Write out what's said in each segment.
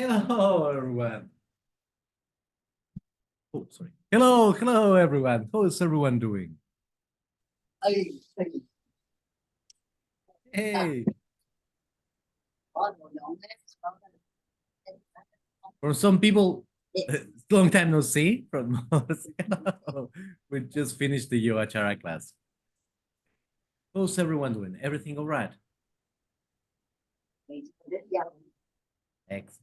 Hello, everyone. Oh, sorry. Hello, everyone. How is everyone doing? Hey, for some people, long time no see. From us. We just finished the Yoga class. How's everyone doing? Everything all right? Excellent,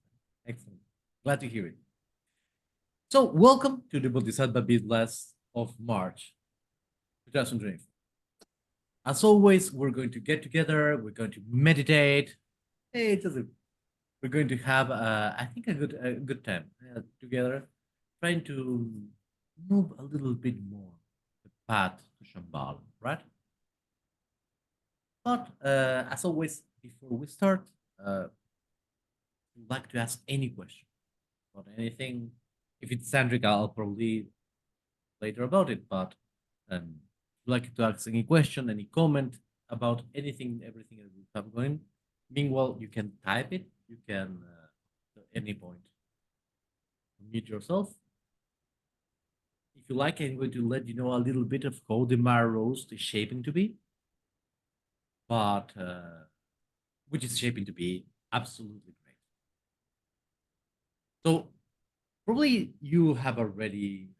excellent. Glad to hear it. So, welcome to the Bodhisattva Beatblast of March 2024. As always, we're going to get together. We're going to meditate. Hey, we're going to have, I think, a good time together, trying to move a little bit more the path to Shambhala, right? But as always, before we start, I'd like to ask any question about anything. If it's Sandrick, I'll probably later about it. But if you'd like to ask any question, any comment about anything, everything that we have going. Meanwhile, you can type it. You can at any point mute yourself. If you like, I'm going to let you know a little bit of how the Mara roast is shaping to be, but which is shaping to be absolutely great. So probably you have already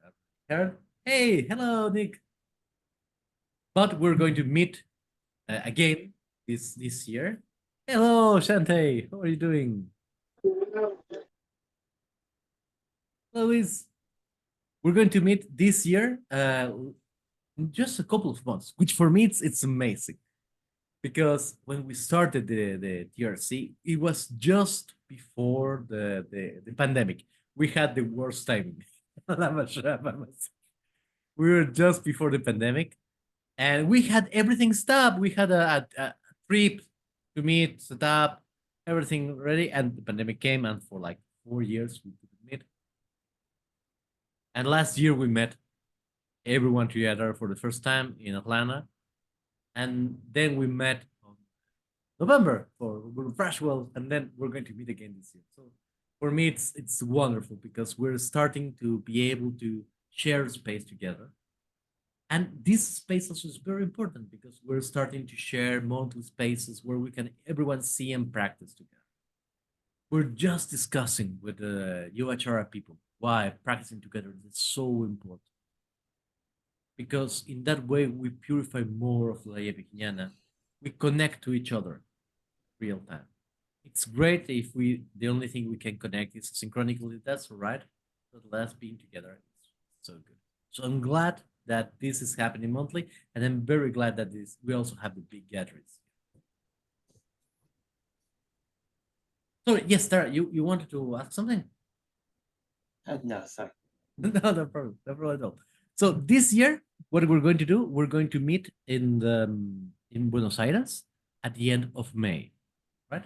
heard. Hey, hello, Nick. But we're going to meet again this year. Hello, Shante. How are you doing? Louis, we're going to meet this year in just a couple of months, which for me it's amazing. Because when we started the TRC, it was just before the pandemic. We had the worst timing. We were just before the pandemic, and we had everything stopped. We had a trip to meet, set up, everything ready, and the pandemic came, and for like 4 years we couldn't meet. And last year we met everyone together for the first time in Atlanta, and then we met on November for Freshwell, and then we're going to meet again this year. So for me, it's wonderful because we're starting to be able to share space together. And this space also is very important because we're starting to share monthly spaces where we can everyone see and practice together. We're just discussing with the UHR people why practicing together is so important. Because in that way we purify more of La Vijnana. We connect to each other real time. It's great if the only thing we can connect is synchronically, that's all right. But less being together is so good. So I'm glad that this is happening monthly, and I'm very glad that we also have the big gatherings. So yes, Tara, you wanted to ask something? No, sorry. No problem. No problem at all. So this year, what we're going to do, we're going to meet in Buenos Aires at the end of May, right?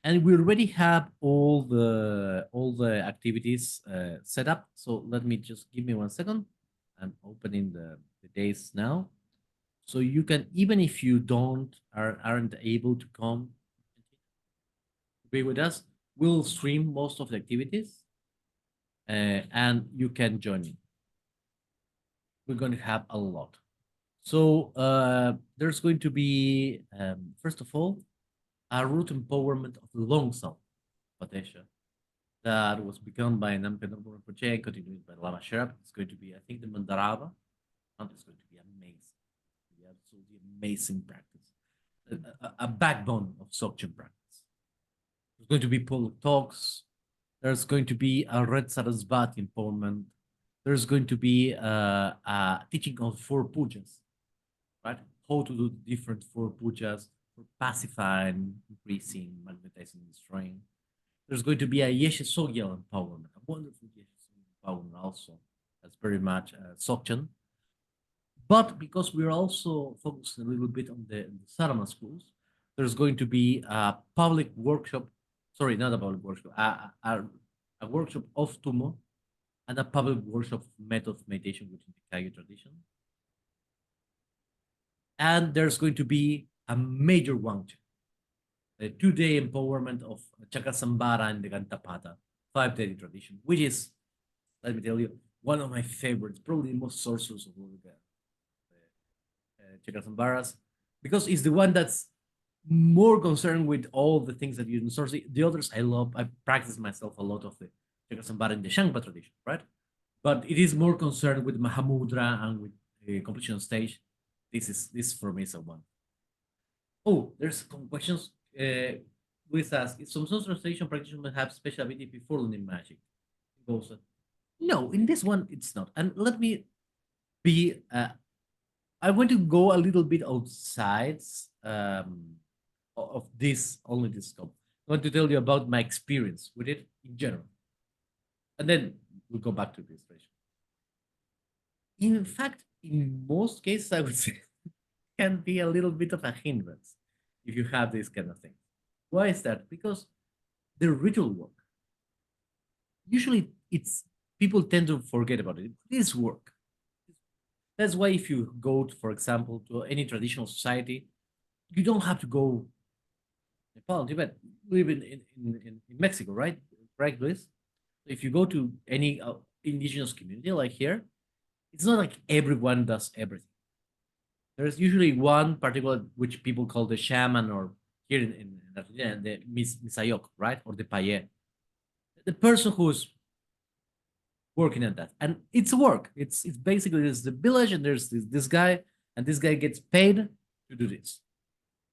And we already have all the activities set up. So let me just give me 1 second. I'm opening the days now. So you can, even if you aren't able to come be with us, we'll stream most of the activities, and you can join in. We're going to have a lot. So there's going to be, first of all, a root empowerment of the long self, Padesha, that was begun by Namkhana Rinpoche and continued by Lama Sherab. It's going to be, I think, the Mandarava. And it's going to be amazing. Absolutely amazing practice. A backbone of Dzogchen practice. There's going to be public talks. There's going to be a Red Sarasvati empowerment. There's going to be a teaching of 4 pujas, right? How to do different 4 pujas for pacifying, increasing, magnetizing, destroying. There's going to be a Yeshe Sogyal empowerment, a wonderful Yeshe Sogyal empowerment also. That's very much Dzogchen. But because we're also focusing a little bit on the Sarama schools, there's going to be a public workshop, sorry, not a public workshop, a workshop of Tumo and a public workshop of method of meditation within the Kagyu tradition. And there's going to be a major Wangchen, a 2-day empowerment of Chakasambara and the Gantapata 5 daily tradition, which is, let me tell you, one of my favorites, probably the most sorcerers of all the checkers and barras, because it's the one that's more concerned with all the things that you do in sorcery. The others I love. I practice myself a lot of the checkers and barras in the Shangpa tradition, right? But it is more concerned with Mahamudra and with the completion stage. This for me is a one. Oh, there's some questions with us. Some translation practitioners have special ability before learning magic. Goes, no, in this one it's not. And let me be. I want to go a little bit outside of this only this scope. I want to tell you about my experience with it in general, and then we'll go back to this question. In fact, in most cases, I would say can be a little bit of a hindrance if you have this kind of thing. Why is that? Because the ritual work, usually it's people tend to forget about it. This work. That's why if you go, to, for example, to any traditional society, you don't have to go Nepal, Tibet, live in Mexico, right? Right, Luis? If you go to any indigenous community like here, it's not like everyone does everything. There's usually one particular, which people call the shaman, or here in Argentina, the misayok, right? Or the paye. The person who's working at that. And it's work. It's basically there's the village and there's this guy, and this guy gets paid to do this.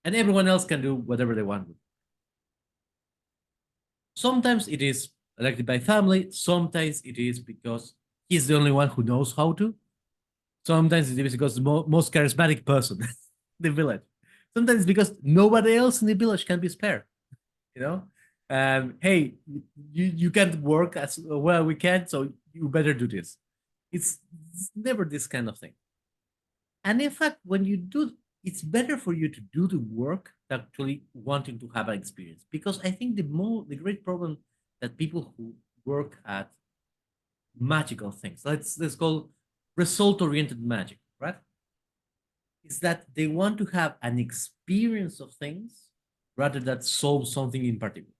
And everyone else can do whatever they want. Sometimes it is elected by family, sometimes it is because he's the only one who knows how to. Sometimes it is because the most charismatic person in the village. Sometimes it's because nobody else in the village can be spared. You know, hey, you can't work as well we can, so you better do this. It's never this kind of thing. And in fact, when you do, it's better for you to do the work than actually wanting to have an experience. Because I think the great problem that people who work at magical things, let's call result-oriented magic, right? Is that they want to have an experience of things rather than solve something in particular.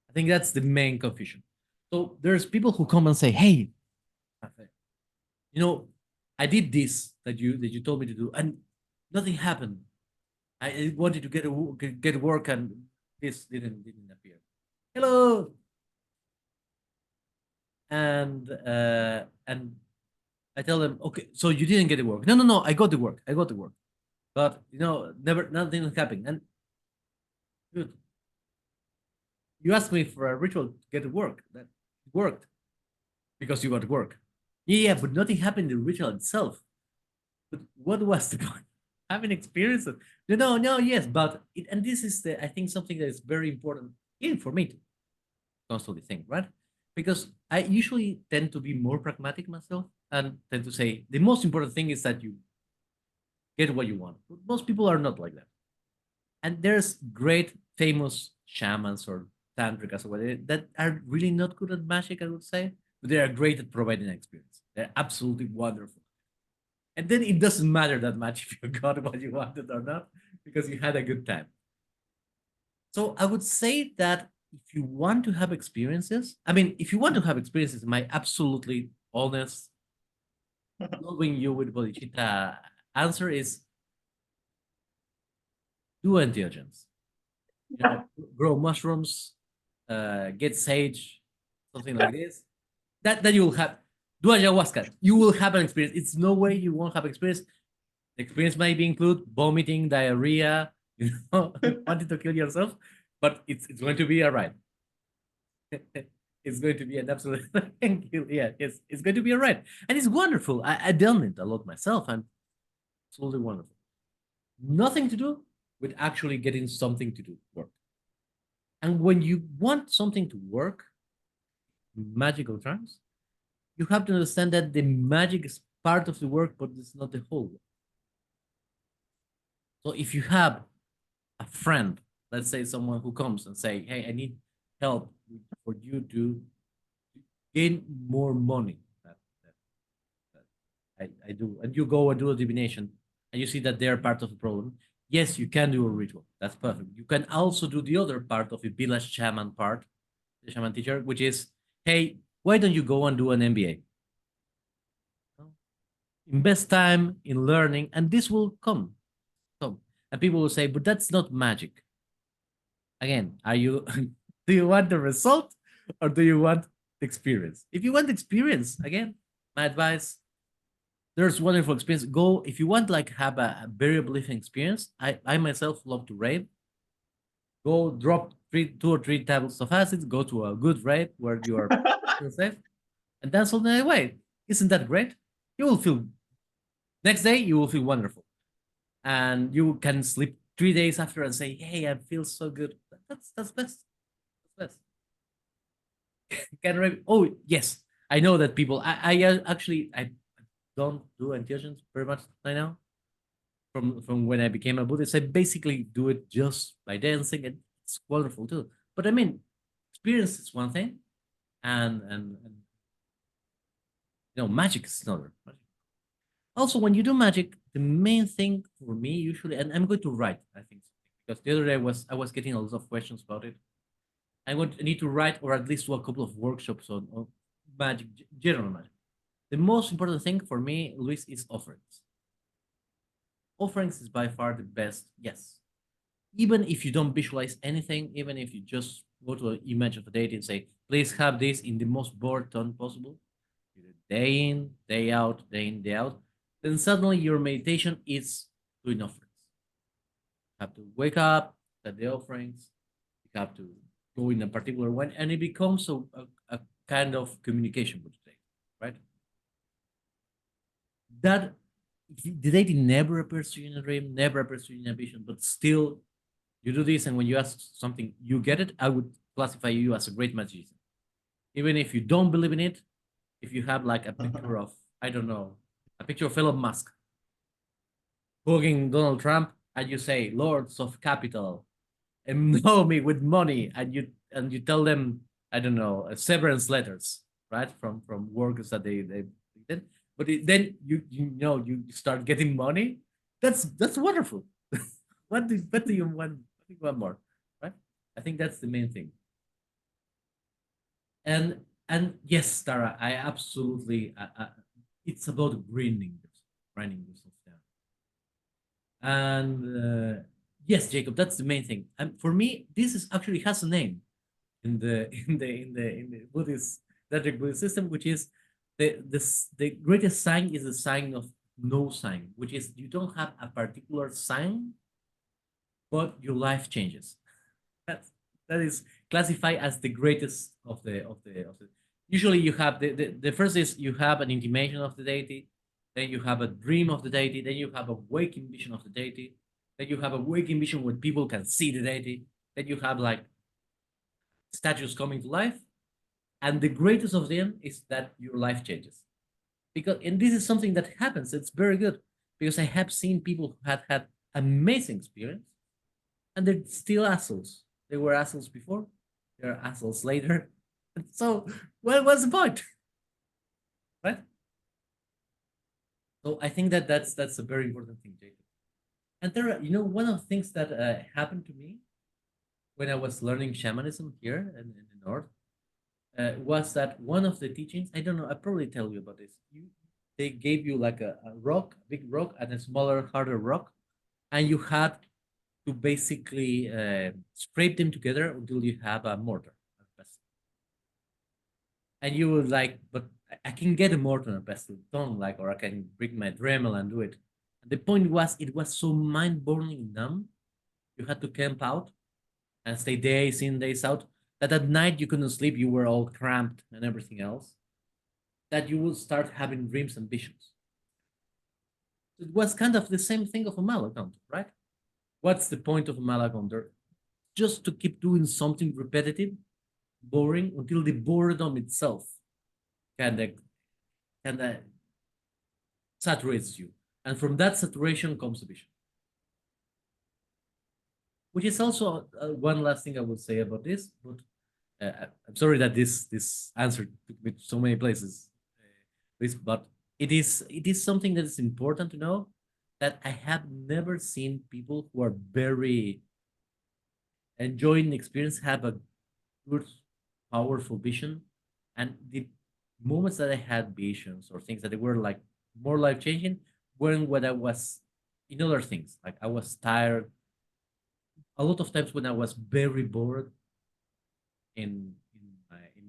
I think that's the main confusion. So there's people who come and say, "Hey, you know, I did this that you told me to do, and nothing happened. I wanted to get work, and this didn't appear. Hello." And I tell them, "Okay, so you didn't get the work." No, I got the work. I got the work. But nothing happened. And dude, you asked me for a ritual to get to work. That worked because you got to work. Yeah, but nothing happened in the ritual itself. But what was the point? Having experience? No, yes, but and this is I think something that is very important even for me to constantly think, right? Because I usually tend to be more pragmatic myself and tend to say the most important thing is that you get what you want. But most people are not like that. And there's great famous shamans or tantrikas or whatever that are really not good at magic, I would say, but they are great at providing an experience. They're absolutely wonderful. And then it doesn't matter that much if you got what you wanted or not, because you had a good time. So I would say that if you want to have experiences, if you want to have experiences, my absolutely honest, loving you with bodhicitta answer is do entheogens. Grow mushrooms, get sage, something like this. That you will have. Do ayahuasca. You will have an experience. It's no way you won't have experience. The experience might include vomiting, diarrhea, wanting to kill yourself, but it's going to be all right. It's going to be an absolute thank you. Yeah, it's going to be all right. And it's wonderful. I done it a lot myself, and absolutely wonderful. Nothing to do with actually getting something to do work. And when you want something to work, magical terms, you have to understand that the magic is part of the work, but it's not the whole work. So if you have a friend, let's say someone who comes and say, "Hey, I need help for you to gain more money," that I do, and you go and do a divination, and you see that they're part of the problem. Yes, you can do a ritual. That's perfect. You can also do the other part of the village shaman part, the shaman teacher, which is, hey, why don't you go and do an MBA? Invest time in learning, and this will come. So, and people will say, but that's not magic. Again, are you do you want the result or do you want the experience? If you want the experience, again, my advice, there's wonderful experience. Go if you want like have a very uplifting experience. I myself love to rave. Go drop 2 or 3 tablets of acids, go to a good rave where you are feel safe, and dance all the night away. Isn't that great? You will feel next day you will feel wonderful. And you can sleep 3 days after and say, "Hey, I feel so good." That's best. That's best. Oh yes, I know that people. I actually I don't do intuitions very much right now. From when I became a Buddhist, I basically do it just by dancing, and it's wonderful too. But I mean, experience is one thing, and magic is another. Also, when you do magic, the main thing for me usually, and I'm going to write, I think, because the other day I was getting a lot of questions about it. I'm going to need to write or at least do a couple of workshops on magic, general magic. The most important thing for me, Luis, is offerings. Offerings is by far the best. Yes, even if you don't visualize anything, even if you just go to an image of a deity and say, "Please have this in the most bored tone possible," day in, day out, day in, day out, then suddenly your meditation is doing offerings. You have to wake up, set the offerings, you have to go in a particular one, and it becomes a kind of communication with the deity, right? That the deity never appears to you in a dream, never appears to you in a vision, but still you do this, and when you ask something, you get it. I would classify you as a great magician. Even if you don't believe in it, if you have like a picture of, I don't know, a picture of Elon Musk hugging Donald Trump, and you say, "Lords of Capital, endow me with money," and you tell them, I don't know, severance letters, right, from workers that they did. But then you start getting money. That's wonderful. What do you want? What do you want more, right? I think that's the main thing. And yes, Tara, I absolutely. It's about grinding yourself down. And yes, Jacob, that's the main thing. And for me, this is actually has a name in the in the Buddhist Buddhist system, which is the greatest sign is the sign of no sign, which is you don't have a particular sign, but your life changes. That is classified as the greatest of the. Usually, you have the first is you have an intimation of the deity, then you have a dream of the deity, then you have a waking vision of the deity, then you have a waking vision when people can see the deity, then you have like statues coming to life, and the greatest of them is that your life changes. And this is something that happens. It's very good because I have seen people who had amazing experience, and they're still assholes. They were assholes before, they're assholes later. So, what was the point, right? So I think that's a very important thing, Jacob. And there, one of the things that happened to me when I was learning shamanism here in the north was that one of the teachings. I don't know. I probably tell you about this. They gave you like a rock, a big rock, and a smaller, harder rock, and you had to basically scrape them together until you have a mortar, a pestle. And you would like, but I can get a mortar and a pestle, don't like, or I can bring my Dremel and do it. And the point was, it was so mind-boggling numb. You had to camp out and stay days in, days out. That at night you couldn't sleep, you were all cramped and everything else. That you would start having dreams and visions. It was kind of the same thing of a malakand, right? What's the point of a malakand? Just to keep doing something repetitive, boring, until the boredom itself kind of saturates you, and from that saturation comes the vision. Which is also one last thing I would say about this, but I'm sorry that this answer took me to so many places, but it is something that is important to know that I have never seen people who are very enjoying the experience have a good powerful vision, and the moments that I had visions or things that they were like more life changing weren't when I was in other things. Like I was tired. A lot of times when I was very bored in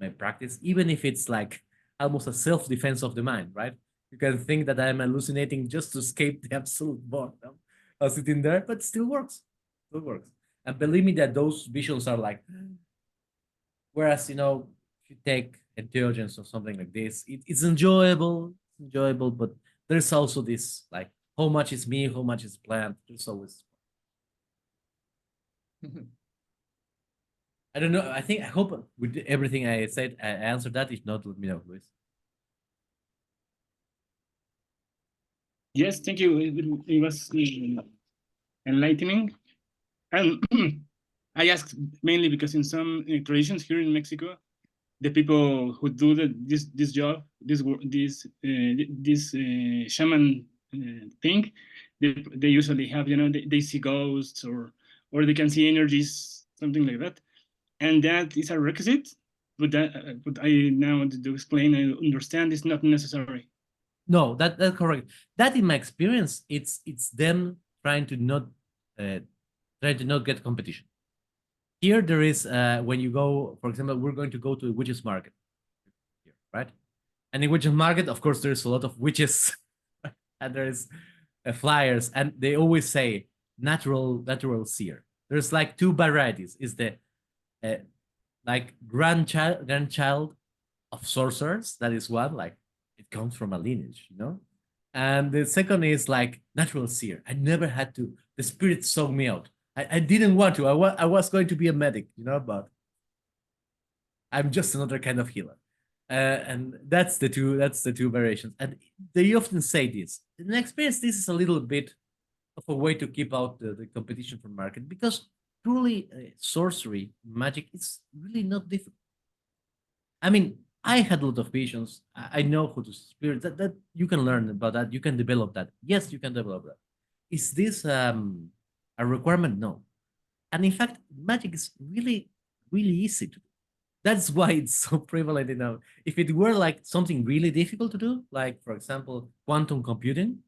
my practice, even if it's like almost a self defense of the mind, right? You can think that I'm hallucinating just to escape the absolute boredom of sitting there, but still works. Still works. And believe me that those visions are like, whereas if you take intelligence or something like this, it's enjoyable, but there's also this like how much is me, how much is planned. There's always I don't know. I hope with everything I said, I answered that. If not, let me know, Luis. Yes, thank you. It was enlightening. And I asked mainly because in some traditions here in Mexico, the people who do this job, this shaman thing, they usually have, they see ghosts or they can see energies, something like that, and that is a requisite. But I now want to explain. I understand it's not necessary. No, that's correct. That in my experience, it's them uh, trying to not get competition. Here there is when you go, for example, we're going to go to a witches market here, right? And in witches market, of course, there's a lot of witches, and there's flyers, and they always say natural seer. There's like two varieties. Is the uh, like grandchild of sorcerers. That is one. Like it comes from a lineage. And the second is like natural seer. I never had to. The spirit sold me out. I didn't want to. I was going to be a medic, but I'm just another kind of healer. And that's the two variations. And they often say this. In my experience, this is a little bit of a way to keep out the competition from market because truly sorcery magic is really not difficult. I mean, I had a lot of visions. I know how to spirit that you can learn about that. You can develop that. Yes, you can develop that. Is this a requirement? No. And in fact, magic is really easy to do. That's why it's so prevalent now. If it were like something really difficult to do, like for example, quantum computing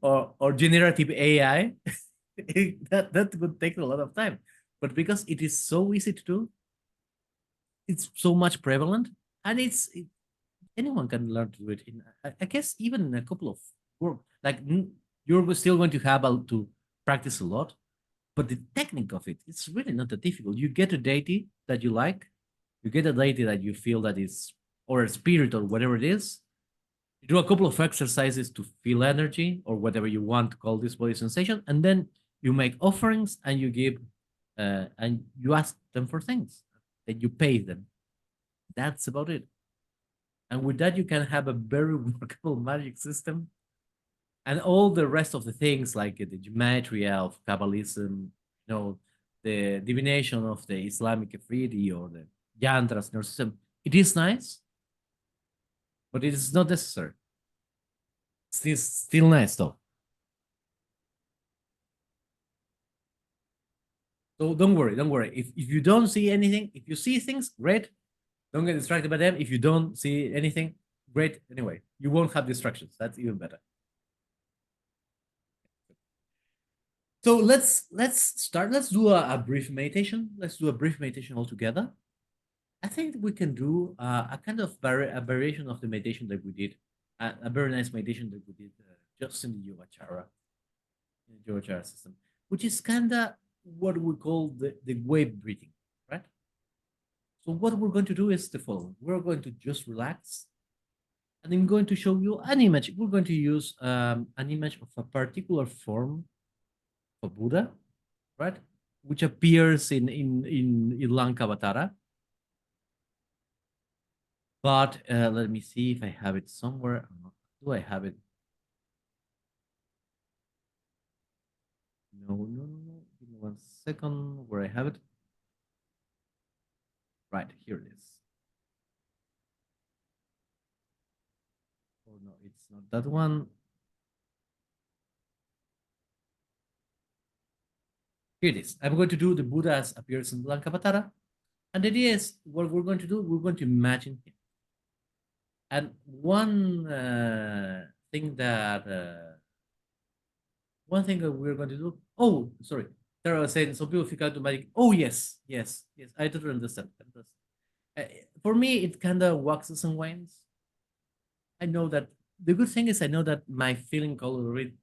or generative AI, that would take a lot of time. But because it is so easy to do, it's so much prevalent, and anyone can learn to do it. I guess even in a couple of work, like you're still going to have to practice a lot, but the technique of it's really not that difficult. You get a deity that you like, you get a deity that you feel that is, or a spirit or whatever it is. You do a couple of exercises to feel energy or whatever you want to call this body sensation, and then you make offerings and you give, and you ask them for things, and you pay them. That's about it. And with that, you can have a very workable magic system. And all the rest of the things like the gematria of Kabbalism, the divination of the Islamic Afridi or the yantras nervous system, it is nice, but it is not necessary. Still nice though. So don't worry. If you don't see anything, if you see things, great. Don't get distracted by them. If you don't see anything, great. Anyway, you won't have distractions. That's even better. So let's start. Let's do a brief meditation. Let's do a brief meditation all together. I think we can do a kind of a variation of the meditation that we did, a very nice meditation that we did just in the Yogacara system, which is kind of what we call the wave breathing, right? So what we're going to do is the following. We're going to just relax, and I'm going to show you an image. We're going to use an image of a particular form of Buddha, right? Which appears in Lankavatara. But let me see if I have it somewhere. Do I have it? No. Give me 1 second where I have it. Right, here it is. Oh no, it's not that one. Here it is. I'm going to do the Buddha's appearance in Lankavatara. And the idea is what we're going to do, we're going to imagine him. And one thing that we're going to do, oh, sorry, Tara was saying, some people figure out to magic. Oh, yes, yes, yes, I totally understand. For me, it kind of waxes and wanes. I know that the good thing is I know that my feeling color read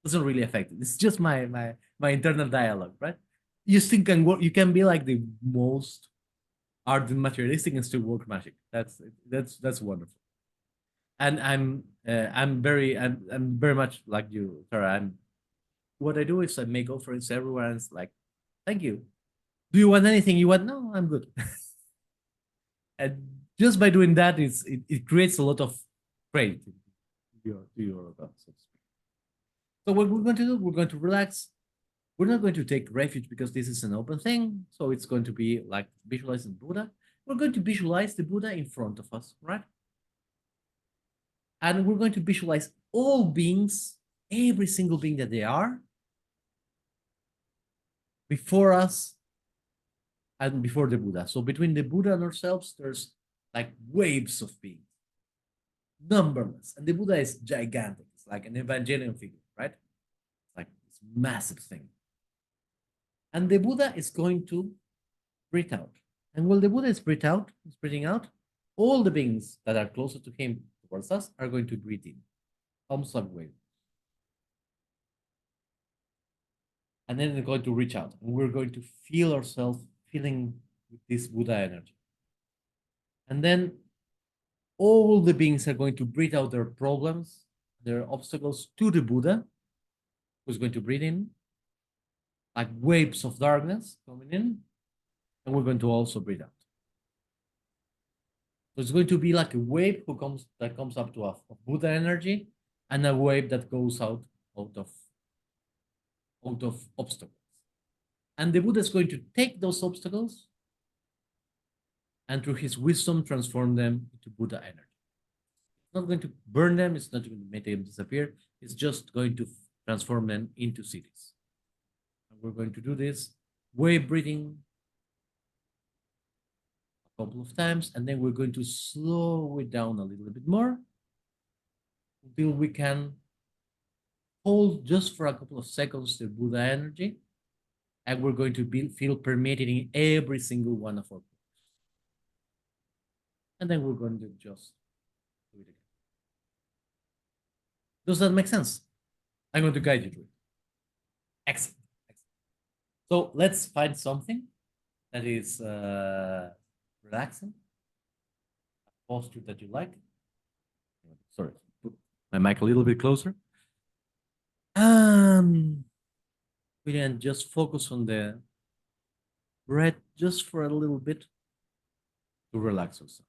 doesn't really affect it. It's just my internal dialogue, right? You still can work. You can be like the most ardent materialistic and still work magic. That's wonderful. And I'm very much like you, Tara. What I do is I make offerings everywhere, and it's like, thank you. Do you want anything? You want? No, I'm good. And just by doing that, it creates a lot of credit to your God, so to speak. So what we're going to do, we're going to relax. We're not going to take refuge because this is an open thing. So it's going to be like visualizing Buddha. We're going to visualize the Buddha in front of us, right? And we're going to visualize all beings, every single being that they are, before us and before the Buddha. So between the Buddha and ourselves, there's like waves of beings, numberless. And the Buddha is gigantic. It's like an Evangelion figure, right? It's like this massive thing. And the Buddha is going to breathe out. And while the Buddha is breathing out, all the beings that are closer to him towards us are going to breathe in, almost like wave. And then they're going to reach out, and we're going to feel ourselves filling with this Buddha energy. And then all the beings are going to breathe out their problems, their obstacles to the Buddha, who's going to breathe in, like waves of darkness coming in, and we're going to also breathe out. So it's going to be like a wave that comes up to us of Buddha energy, and a wave that goes out of obstacles. And the Buddha is going to take those obstacles and through his wisdom transform them into Buddha energy. It's not going to burn them, it's not going to make them disappear, it's just going to transform them into cities. And we're going to do this wave breathing a couple of times, and then we're going to slow it down a little bit more until we can hold just for a couple of seconds the Buddha energy, and we're going to feel permeated in every single one of our pores. And then we're going to just do it again. Does that make sense? I'm going to guide you through it. Excellent. So let's find something that is relaxing, a posture that you like. Sorry, put my mic a little bit closer. We can just focus on the breath just for a little bit to relax ourselves.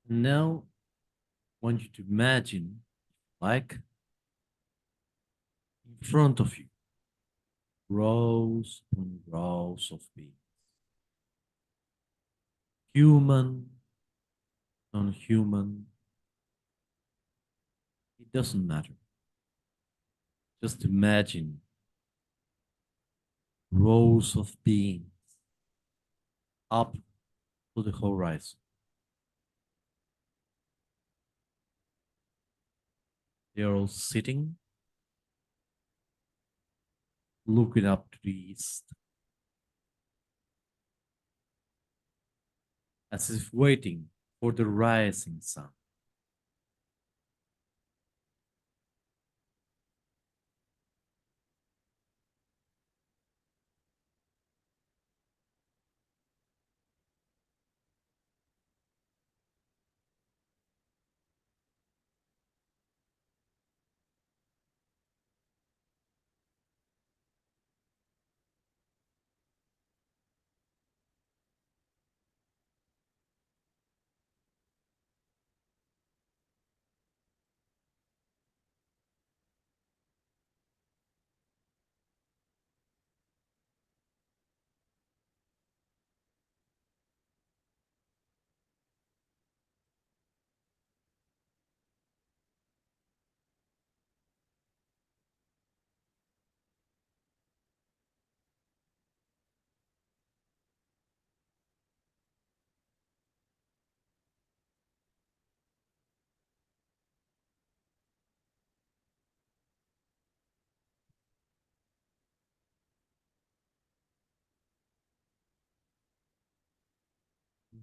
Now, I want you to imagine, like, in front of you, rows and rows of beings, human, non-human, it doesn't matter. Just imagine rows of beings up to the horizon. They are all sitting, looking up to the east, as if waiting for the rising sun.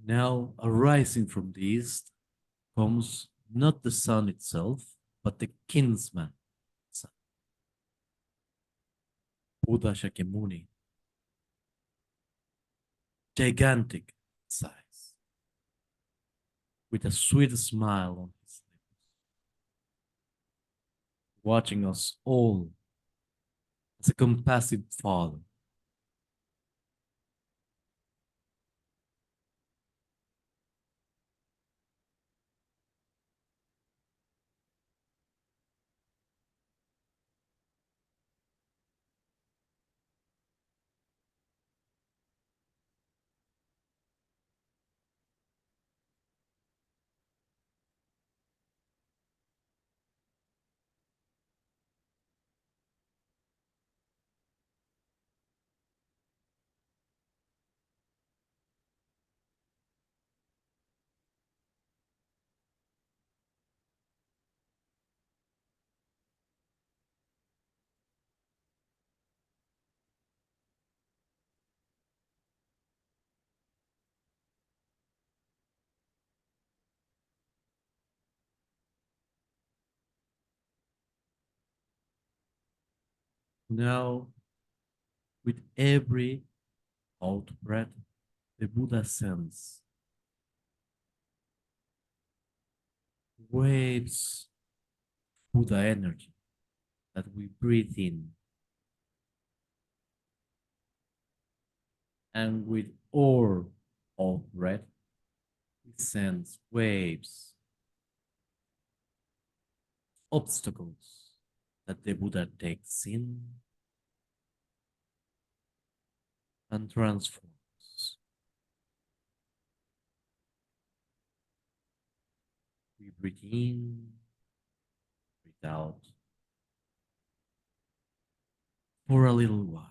Now, arising from the east comes not the sun itself, but the kinsman sun, Buddha Shakyamuni, gigantic size, with a sweet smile on his lips, watching us all as a compassive father. Now, with every out breath, the Buddha sends waves of Buddha energy that we breathe in, and with all out breath, he sends waves, obstacles that the Buddha takes in and transforms. We breathe in, breathe out for a little while.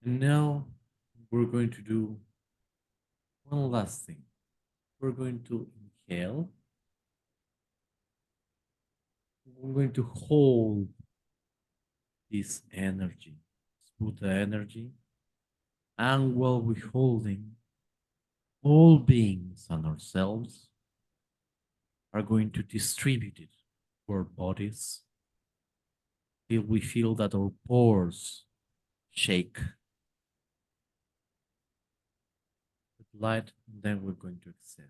And now we're going to do one last thing. We're going to inhale. We're going to hold this energy, this Buddha energy, and while we're holding, all beings and ourselves are going to distribute it to our bodies till we feel that our pores shake with light, and then we're going to exhale.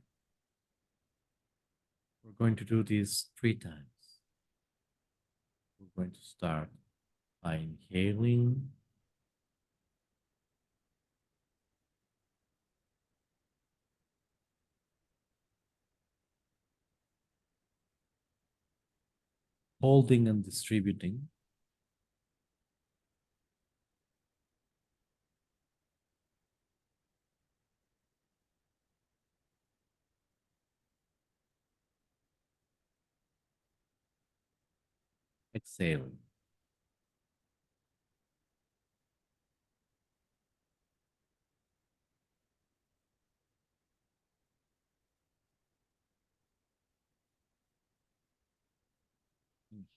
We're going to do this 3 times. We're going to start by inhaling, holding and distributing, exhaling.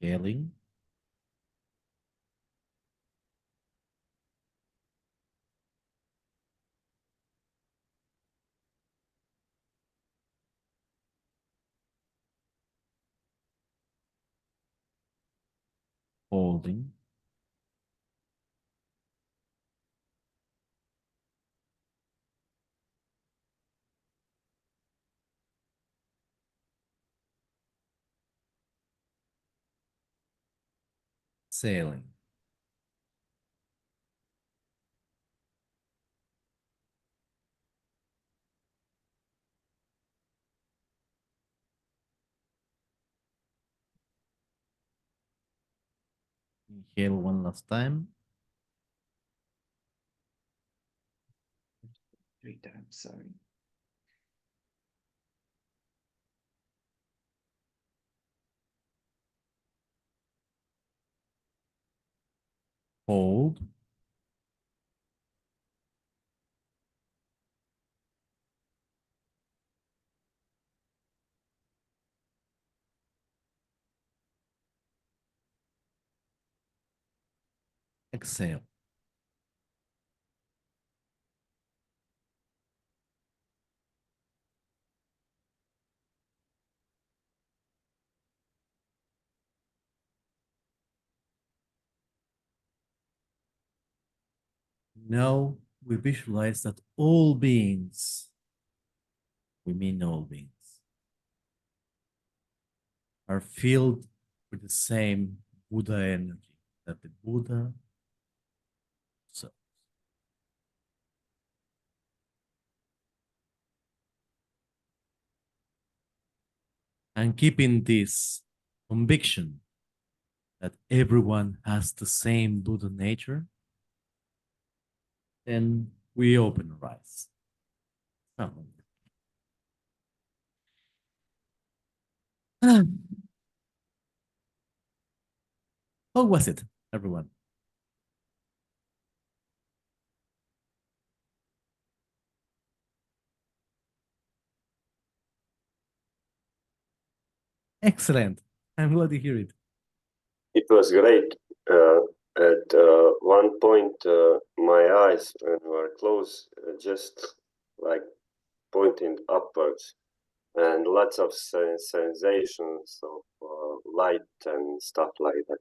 Inhaling, holding, exhaling. Inhale one last time. 3 times, sorry. Hold, exhale. Now we visualize that all beings, we mean all beings, are filled with the same Buddha energy that the Buddha so. And keeping this conviction that everyone has the same Buddha nature, then we open our eyes. Oh. How was it, everyone? Excellent. I'm glad to hear it. It was great. At one point, my eyes were closed, just like pointing upwards, and lots of sensations of light and stuff like that.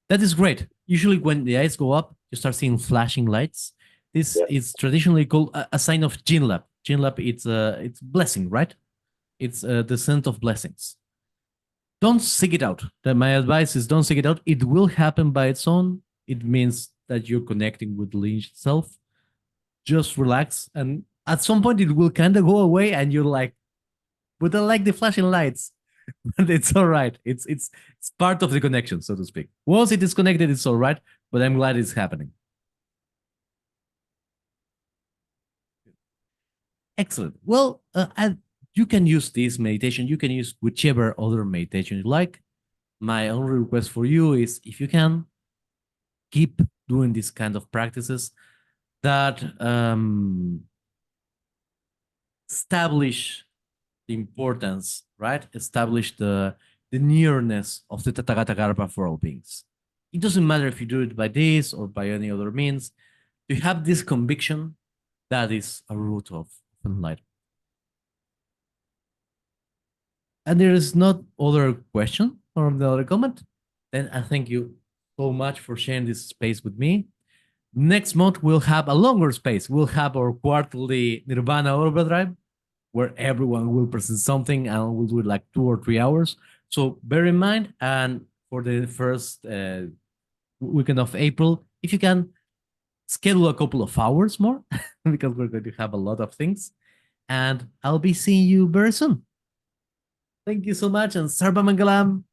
That is great. Usually, when the eyes go up, you start seeing flashing lights. This Yeah. is traditionally called a sign of Jinlap. Jinlap, it's blessing, right? It's the scent of blessings. Don't seek it out. My advice is don't seek it out. It will happen by its own. It means that you're connecting with the lineage itself. Just relax, and at some point it will kind of go away, and you're like, "But I like the flashing lights." But it's all right. It's part of the connection, so to speak. Once it is connected, it's all right. But I'm glad it's happening. Excellent. Well, you can use this meditation. You can use whichever other meditation you like. My only request for you is, if you can, keep doing these kind of practices that establish the importance, right? Establish the nearness of the Tathagata Karma for all beings. It doesn't matter if you do it by this or by any other means. You have this conviction that is a root of enlightenment. And there is not other question or the other comment, then I thank you so much for sharing this space with me. Next month, we'll have a longer space. We'll have our quarterly Nirvana Overdrive, where everyone will present something and we'll do it like 2 or 3 hours. So bear in mind, and for the first weekend of April, if you can schedule a couple of hours more, because we're going to have a lot of things. And I'll be seeing you very soon. Thank you so much, and Sarva Mangalam.